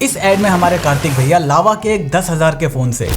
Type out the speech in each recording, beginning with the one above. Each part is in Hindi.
इस एड में हमारे कार्तिक भैया लावा के एक 10,000 के फोन से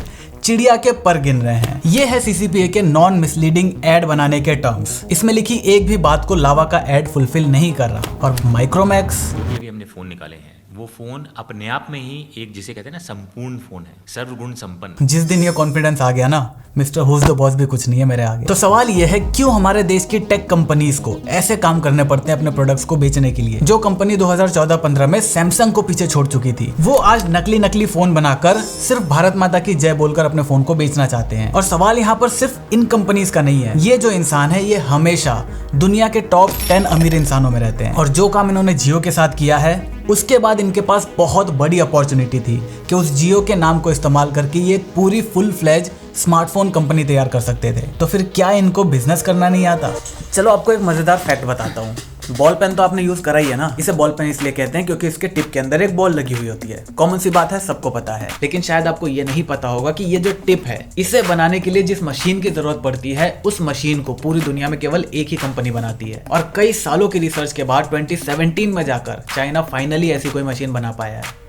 चिड़िया के पर गिन रहे हैं। ये है CCPA के नॉन मिसलीडिंग एड बनाने के टर्म्स। इसमें लिखी एक भी बात को लावा का एड फुलफिल नहीं कर रहा। और माइक्रोमैक्स भी हमने फोन निकाले हैं, वो फोन अपने आप में ही एक जिसे कहते हैं ना संपूर्ण फोन है, सर्वगुण संपन्न। जिस दिन ये कॉन्फिडेंस आ गया ना, मिस्टर हुज द बॉस भी कुछ नहीं है मेरे आगे। तो सवाल ये है, क्यों हमारे देश की टेक कंपनीज को ऐसे काम करने पड़ते हैं अपने प्रोडक्ट्स को बेचने के लिए। जो कंपनी 2014-15 में सैमसंग को पीछे छोड़ चुकी थी, वो आज नकली फोन बनाकर सिर्फ भारत माता की जय बोलकर अपने फोन को बेचना चाहते हैं। और सवाल यहाँ पर सिर्फ इन कंपनीज का नहीं है। ये जो इंसान है, ये हमेशा दुनिया के टॉप 10 अमीर इंसानों में रहते हैं। और जो काम इन्होंने जियो के साथ किया है, उसके बाद इनके पास बहुत बड़ी अपॉर्चुनिटी थी कि उस जियो के नाम को इस्तेमाल करके ये पूरी फुल फ्लेज स्मार्टफोन कंपनी तैयार कर सकते थे। तो फिर क्या इनको बिजनेस करना नहीं आता? चलो आपको एक मजेदार फैक्ट बताता हूँ। बॉल पेन तो आपने यूज करा ही है ना। इसे बॉल पेन इसलिए कहते हैं क्योंकि इसके टिप के अंदर एक बॉल लगी हुई होती है। कॉमन सी बात है, सबको पता है। लेकिन शायद आपको ये नहीं पता होगा कि ये जो टिप है, इसे बनाने के लिए जिस मशीन की जरूरत पड़ती है, उस मशीन को पूरी दुनिया में केवल एक ही कंपनी बनाती है। और कई सालों की रिसर्च के बाद 2017 में जाकर चाइना फाइनली ऐसी कोई मशीन बना पाया है।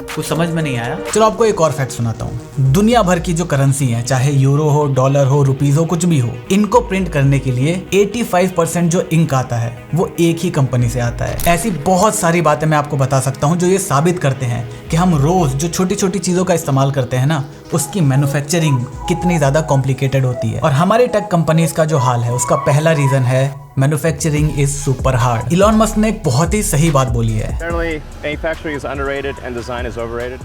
कुछ समझ में नहीं आया? चलो आपको एक और फैक्ट सुनाता हूँ। दुनिया भर की जो करेंसी है, चाहे यूरो हो, डॉलर हो, रुपीज हो, कुछ भी हो, इनको प्रिंट करने के लिए 85% जो इंक आता है वो एक ही कंपनी से आता है। ऐसी बहुत सारी बातें मैं आपको बता सकता हूँ जो ये साबित करते हैं कि हम रोज जो छोटी छोटी चीजों का इस्तेमाल करते हैं ना, उसकी मैन्युफैक्चरिंग कितनी ज्यादा कॉम्प्लिकेटेड होती है। और हमारी टेक कंपनीज का जो हाल है, उसका पहला रीजन है manufacturing is super hard. Elon Musk ने एक बहुत ही सही बात बोली है,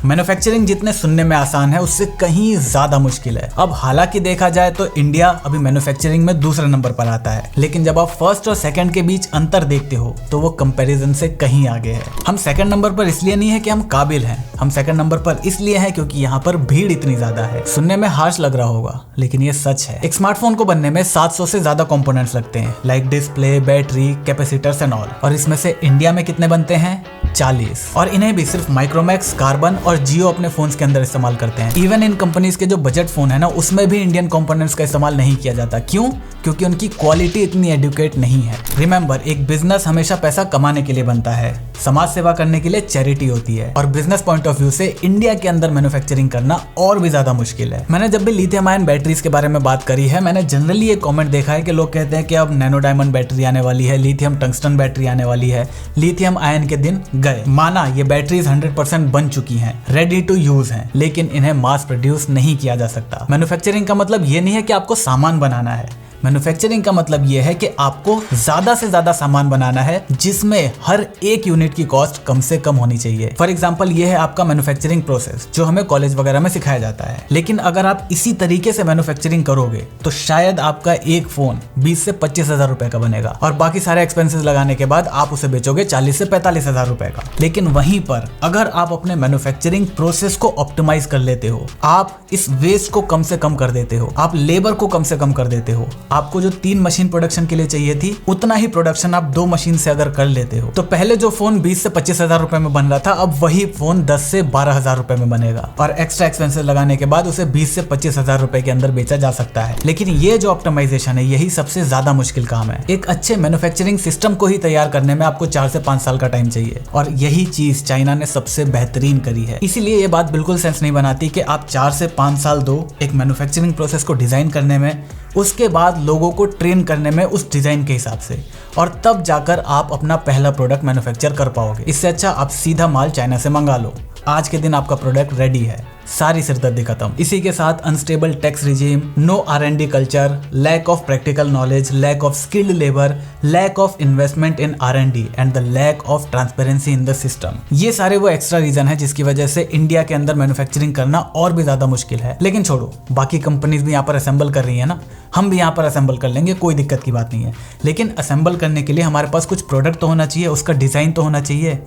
मैन्युफैक्चरिंग जितने सुनने में आसान है, उससे कहीं ज्यादा मुश्किल है। अब हालांकि देखा जाए तो इंडिया अभी मैन्युफैक्चरिंग में दूसरे नंबर पर आता है, लेकिन जब आप फर्स्ट और सेकंड के बीच अंतर देखते हो तो वो कंपैरिजन से कहीं आगे है। हम सेकंड नंबर पर इसलिए नहीं है कि हम काबिल हैं, हम सेकंड नंबर पर इसलिए हैं क्योंकि यहाँ पर भीड़ इतनी ज्यादा है। सुनने में हार्श लग रहा होगा, लेकिन ये सच है। एक स्मार्टफोन को बनने में 700 से ज्यादा कंपोनेंट्स लगते हैं, like display, battery, capacitors and all. और इसमें से इंडिया में कितने बनते हैं? 40। और इन्हें भी सिर्फ माइक्रोमैक्स, कार्बन और जियो अपने फोन्स के अंदर इस्तेमाल करते हैं। इवन इन कंपनीज के जो बजट फोन है ना, उसमें भी इंडियन कंपोनेंट्स का इस्तेमाल नहीं किया जाता। क्यों? क्योंकि उनकी क्वालिटी इतनी एडुकेट नहीं है। रिमेंबर, एक बिजनेस हमेशा पैसा कमाने के लिए बनता है, समाज सेवा करने के लिए चैरिटी होती है। और बिजनेस पॉइंट ऑफ व्यू से इंडिया के अंदर मैन्युफैक्चरिंग करना और भी ज्यादा मुश्किल है। मैंने जब भी लिथियम आयन बैटरीज के बारे में बात करी है, मैंने जनरली ये कमेंट देखा है कि लोग कहते हैं कि अब नैनो डायमंड बैटरी आने वाली है, लिथियम टंगस्टन बैटरी आने वाली है। लिथियम आयन के दिन गए। माना ये बैटरीज 100% बन चुकी हैं, रेडी टू यूज हैं, लेकिन इन्हें मास प्रोड्यूस नहीं किया जा सकता। मैन्युफैक्चरिंग का मतलब ये नहीं है कि आपको सामान बनाना है। मैन्युफैक्चरिंग का मतलब यह है कि आपको ज्यादा से ज्यादा सामान बनाना है, जिसमें हर एक यूनिट की कॉस्ट कम से कम होनी चाहिए। फॉर एग्जांपल, ये है आपका मैन्युफैक्चरिंग प्रोसेस जो हमें कॉलेज वगैरह में सिखाया जाता है। लेकिन अगर आप इसी तरीके से मैन्युफैक्चरिंग करोगे तो शायद आपका एक फोन 20 से 25 हजार रुपए का बनेगा, और बाकी सारे एक्सपेंसेस लगाने के बाद आप उसे बेचोगे 40 से 45 हजार रुपए का। लेकिन वहीं पर अगर आप अपने मैन्युफैक्चरिंग प्रोसेस को ऑप्टिमाइज कर लेते हो, आप इस वेस्ट को कम से कम कर देते हो, आप लेबर को कम से कम कर देते हो, आपको जो 3 मशीन प्रोडक्शन के लिए चाहिए थी, उतना ही प्रोडक्शन आप 2 मशीन से अगर कर लेते हो, तो पहले जो फोन 20 से 25 हजार रुपए में बन रहा था, अब वही फोन 10 से 12 हजार रुपए में बनेगा। और एक्स्ट्रा एक्सपेंसेस लगाने के बाद उसे 20 से 25 हजार रुपए के अंदर बेचा जा सकता है। लेकिन ये जो ऑप्टिमाइजेशन है, यही सबसे ज्यादा मुश्किल काम है। एक अच्छे मैन्युफैक्चरिंग सिस्टम को ही तैयार करने में आपको 4 से 5 साल का टाइम चाहिए, और यही चीज चाइना ने सबसे बेहतरीन करी है। इसीलिए ये बात बिल्कुल सेंस नहीं बनाती कि आप 4 से 5 साल दो एक मैन्युफैक्चरिंग प्रोसेस को डिजाइन करने में, उसके बाद लोगों को ट्रेन करने में उस डिजाइन के हिसाब से, और तब जाकर आप अपना पहला प्रोडक्ट मैन्युफैक्चर कर पाओगे। इससे अच्छा आप सीधा माल चाइना से मंगा लो, आज के दिन आपका प्रोडक्ट रेडी है, सारी सिरदर्दी खत्म। इसी के साथ unstable tax regime, no R&D culture, lack of practical knowledge, lack of skilled labour, lack of investment in R&D and the lack of transparency in the system, ये सारे वो एक्स्ट्रा रीजन है जिसकी वजह से इंडिया के अंदर मैन्युफैक्चरिंग करना और भी ज्यादा मुश्किल है। लेकिन छोड़ो, बाकी कंपनीज भी यहाँ पर असेंबल कर रही है ना, हम भी यहाँ पर असेंबल कर लेंगे, कोई दिक्कत की बात नहीं है। लेकिन असेंबल करने के लिए हमारे पास कुछ प्रोडक्ट तो होना चाहिए, उसका डिजाइन तो होना चाहिए।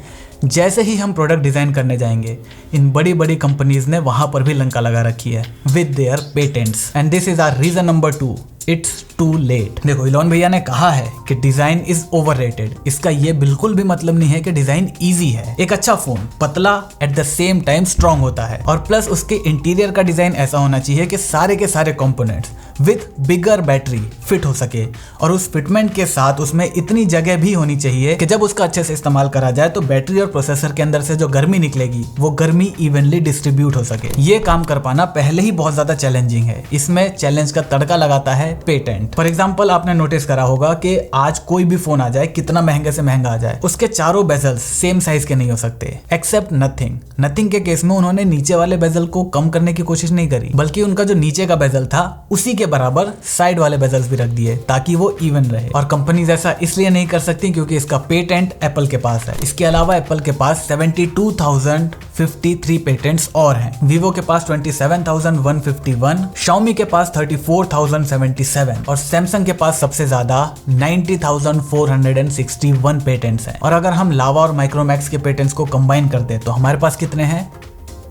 जैसे ही हम प्रोडक्ट डिजाइन करने जाएंगे, इन बड़ी बड़ी कंपनीज ने वहां पर भी लंका लगा रखी है with their patents. And this is our reason number 2, it's too late. देखो, इलॉन भैया ने कहा है कि डिजाइन इज ओवररेटेड। इसका ये बिल्कुल भी मतलब नहीं है कि डिजाइन इजी है। एक अच्छा फोन पतला at the same time strong होता है, और प्लस उसके इंटीरियर का डिजाइन ऐसा होना चाहिए कि सारे के सारे components with bigger battery, fit हो सके, और उस फिटमेंट के साथ उसमें इतनी जगह भी होनी चाहिए कि जब उसका अच्छे से इस्तेमाल करा जाए तो बैटरी और प्रोसेसर के अंदर से जो गर्मी निकलेगी वो गर्मी इवनली डिस्ट्रीब्यूट हो सके। ये काम कर पाना पहले ही बहुत ज्यादा चैलेंजिंग है। इसमें चैलेंज का तड़का लगाता है पेटेंट। फॉर एग्जाम्पल, आपने नोटिस करा होगा कि आज कोई भी फोन आ जाए, कितना महंगे से महंगा आ जाए, उसके चारों बेजल्स सेम साइज के नहीं हो सकते एक्सेप्ट नथिंग। नथिंग के केस में उन्होंने नीचे वाले बेजल को कम करने की कोशिश नहीं करी, बल्कि उनका जो नीचे का बेजल था उसी के बराबर साइड वाले बेजल्स भी रख दिए ताकि वो इवन रहे। और कंपनीज ऐसा इसलिए नहीं कर सकती क्योंकि इसका पेटेंट एप्पल के पास है। इसके अलावा एप्पल के पास 72,053 पेटेंट्स और हैं। वीवो के पास 27,151, Xiaomi के पास 34,077 और सैमसंग के पास सबसे ज्यादा 90,461 पेटेंट्स हैं। और अगर हम लावा और माइक्रोमैक्स के पेटेंट्स को कंबाइन कर दे तो हमारे पास कितने हैं?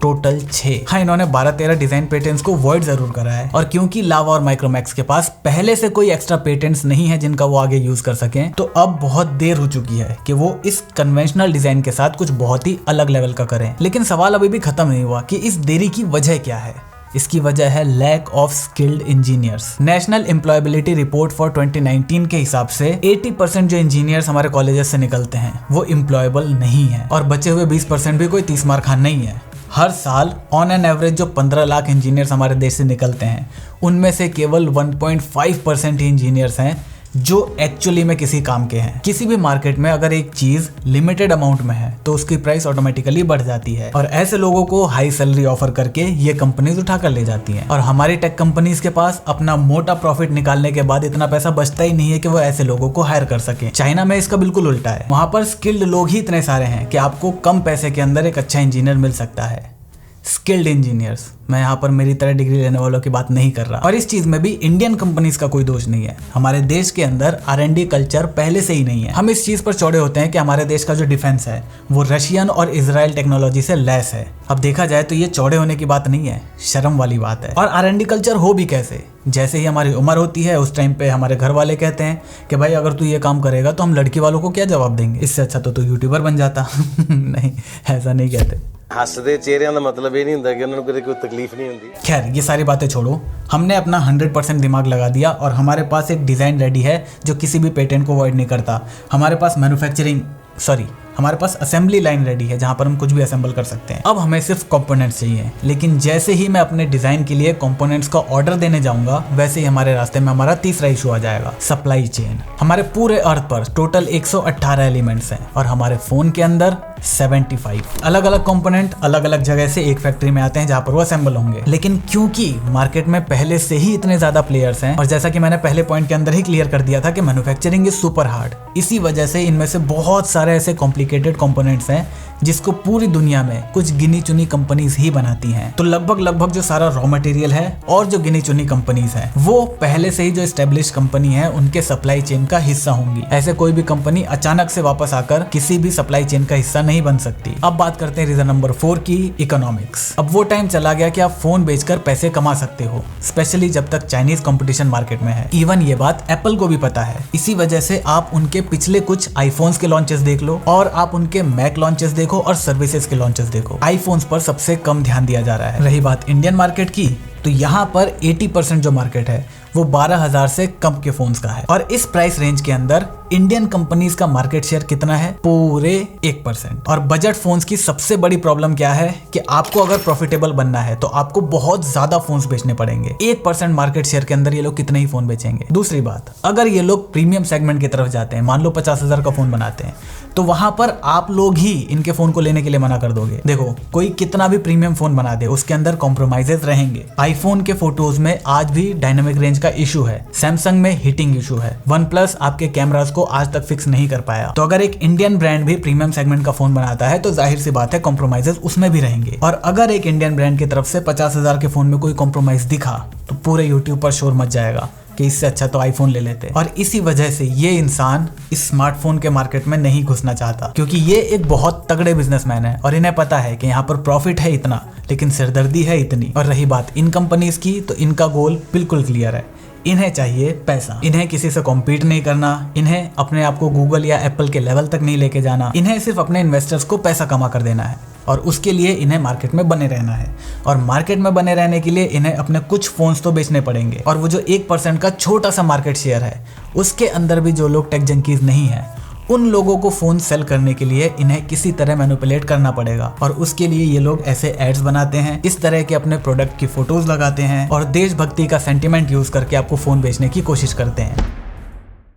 टोटल 6। हाँ, इन्होंने 12-13 डिजाइन पेटेंट्स को वॉइड जरूर करा है, और क्योंकि लावा और माइक्रोमैक्स के पास पहले से कोई एक्स्ट्रा पेटेंट्स नहीं है जिनका वो आगे यूज कर सकें, तो अब बहुत देर हो चुकी है कि वो इस कन्वेंशनल डिजाइन के साथ कुछ बहुत ही अलग लेवल का करें। लेकिन सवाल अभी भी खत्म नहीं हुआ कि इस देरी की वजह क्या है। इसकी वजह है lack of skilled engineers. National employability report for 2019 के हिसाब से 80% जो इंजीनियर्स हमारे कॉलेजेस से निकलते हैं वो एम्प्लॉयबल नहीं है, और बचे हुए 20% भी कोई 30 मार खान नहीं है। हर साल ऑन एन एवरेज जो 15 लाख इंजीनियर्स हमारे देश से निकलते हैं उनमें से केवल 1.5% ही इंजीनियर्स हैं जो एक्चुअली में किसी काम के हैं। किसी भी मार्केट में अगर एक चीज लिमिटेड अमाउंट में है तो उसकी प्राइस ऑटोमेटिकली बढ़ जाती है, और ऐसे लोगों को हाई सैलरी ऑफर करके ये कंपनीज उठा कर ले जाती हैं। और हमारी टेक कंपनीज के पास अपना मोटा प्रॉफिट निकालने के बाद इतना पैसा बचता ही नहीं है कि वो ऐसे लोगों को हायर कर सके। चाइना में इसका बिल्कुल उल्टा है, वहां पर स्किल्ड लोग ही इतने सारे हैं कि आपको कम पैसे के अंदर एक अच्छा इंजीनियर मिल सकता है। स्किल्ड इंजीनियर्स, मैं यहाँ पर मेरी तरह डिग्री लेने वालों की बात नहीं कर रहा। और इस चीज में भी इंडियन कंपनीज का कोई दोष नहीं है। हमारे देश के अंदर R&D कल्चर पहले से ही नहीं है। हम इस चीज पर चौड़े होते हैं कि हमारे देश का जो डिफेंस है वो रशियन और इजराइल टेक्नोलॉजी से लैस है। अब देखा जाए तो ये चौड़े होने की बात नहीं है, शर्म वाली बात है। और R&D कल्चर हो भी कैसे? जैसे ही हमारी उम्र होती है उस टाइम पे हमारे घर वाले कहते हैं कि भाई अगर तू ये काम करेगा तो हम लड़की वालों को क्या जवाब देंगे, इससे अच्छा तो तू यूट्यूबर बन जाता। नहीं, ऐसा नहीं कहते। हसदे चेहरिਆਂ ਦਾ मतलब ये नहीं ਹੁੰਦਾ कि उन्होंने कोई तकलीफ नहीं होती। खैर, ये सारी बातें छोड़ो, हमने अपना 100% दिमाग लगा दिया और हमारे पास एक डिज़ाइन रेडी है जो किसी भी पेटेंट को अवॉइड नहीं करता। हमारे पास असेंबली लाइन रेडी है जहां पर हम कुछ भी असेंबल कर सकते हैं। अब हमें सिर्फ कंपोनेंट्स चाहिए। लेकिन जैसे ही मैं अपने डिजाइन के लिए कंपोनेंट्स का ऑर्डर देने जाऊंगा वैसे ही हमारे रास्ते में हमारा तीसरा इशू आ जाएगा, सप्लाई चेन। हमारे पूरे अर्थ पर टोटल 118 एलिमेंट्स हैं और हमारे फोन के अंदर 75 अलग अलग कंपोनेंट अलग अलग जगह से एक फैक्ट्री में आते हैं जहां पर वो असेंबल होंगे। लेकिन क्योंकि मार्केट में पहले से ही इतने ज्यादा प्लेयर्स हैं, और जैसा कि मैंने पहले पॉइंट के अंदर ही क्लियर कर दिया था कि मैन्युफैक्चरिंग इज सुपर हार्ड, इसी वजह से इनमें से बहुत सारे ऐसे कॉम्प्लिकेटेड कंपोनेंट्स हैं जिसको पूरी दुनिया में कुछ गिनी चुनी कंपनीज ही बनाती हैं। तो लगभग जो सारा रॉ मटेरियल है और जो गिनी चुनी कंपनीज हैं वो पहले से ही जो एस्टेब्लिश कंपनी है उनके सप्लाई चेन का हिस्सा होंगी। ऐसे कोई भी कंपनी अचानक से वापस आकर किसी भी सप्लाई चेन का हिस्सा नहीं बन सकती। अब बात करते हैं रीजन नंबर 4 की, इकोनॉमिक्स। अब वो टाइम चला गया कि आप फोन बेचकर पैसे कमा सकते हो, स्पेशली जब तक चाइनीज कंपटीशन मार्केट में है। इवन ये बात एप्पल को भी पता है। इसी वजह से आप उनके पिछले कुछ आईफोन्स के लॉन्चेस देख लो और आप उनके मैक लॉन्चेस देखो और सर्विसेज के लॉन्चेस देखो, आईफोन्स पर सबसे कम ध्यान दिया जा रहा है। रही बात इंडियन मार्केट की, तो यहाँ पर 80% जो मार्केट है वो 12,000 से कम के फोन्स का है। और इस प्राइस रेंज के अंदर इंडियन कंपनीज का मार्केट शेयर कितना है? पूरे 1%। और बजट फोन्स की सबसे बड़ी प्रॉब्लम क्या है कि आपको अगर प्रॉफिटेबल बनना है तो आपको बहुत ज्यादा फोन्स बेचने पड़ेंगे। 1% मार्केट शेयर के अंदर ये लोग कितने ही फोन बेचेंगे। दूसरी बात, अगर ये लोग प्रीमियम सेगमेंट की तरफ जाते हैं, मान लो 50,000 का फोन बनाते हैं, तो वहां पर आप लोग ही इनके फोन को लेने के लिए मना कर दोगे। देखो, कोई कितना भी प्रीमियम फोन बना दे उसके अंदर कॉम्प्रोमाइजेस रहेंगे। आईफोन के फोटोज में आज भी डायनामिक रेंज का इशू है, सैमसंग में हीटिंग इशू है, OnePlus आपके कैमरास को आज तक फिक्स नहीं कर पाया। तो अगर एक इंडियन ब्रांड भी प्रीमियम सेगमेंट का फोन बनाता है तो जाहिर सी बात है कॉम्प्रोमाइजेस उसमें भी रहेंगे। और अगर एक इंडियन ब्रांड की तरफ से 50,000 के फोन में कोई कॉम्प्रोमाइज दिखा तो पूरे यूट्यूब पर शोर मच जाएगा कि इससे अच्छा तो आईफोन ले लेते। और इसी वजह से ये इंसान इस स्मार्टफोन के मार्केट में नहीं घुसना चाहता, क्योंकि ये एक बहुत तगड़े बिजनेसमैन है और इन्हें पता है कि यहाँ पर प्रॉफिट है इतना लेकिन सिरदर्दी है इतनी। और रही बात इन कंपनीज की, तो इनका गोल बिल्कुल क्लियर है, इन्हें चाहिए पैसा। इन्हें किसी से कॉम्पीट नहीं करना, इन्हें अपने आप को गूगल या एप्पल के लेवल तक नहीं लेके जाना, इन्हें सिर्फ अपने इन्वेस्टर्स को पैसा कमा कर देना है। और उसके लिए इन्हें मार्केट में बने रहना है। और मार्केट में बने रहने के लिए इन्हें अपने कुछ फोन्स तो बेचने पड़ेंगे। और वो जो 1% का छोटा सा मार्केट शेयर है, उसके अंदर भी जो लोग टेक जंकीज नहीं है, उन लोगों को फोन सेल करने के लिए इन्हें किसी तरह मैनिपुलेट करना पड़ेगा। और उसके लिए ये लोग ऐसे एड्स बनाते हैं, इस तरह के अपने प्रोडक्ट की फोटोज लगाते हैं और देशभक्ति का सेंटिमेंट यूज करके आपको फोन बेचने की कोशिश करते हैं।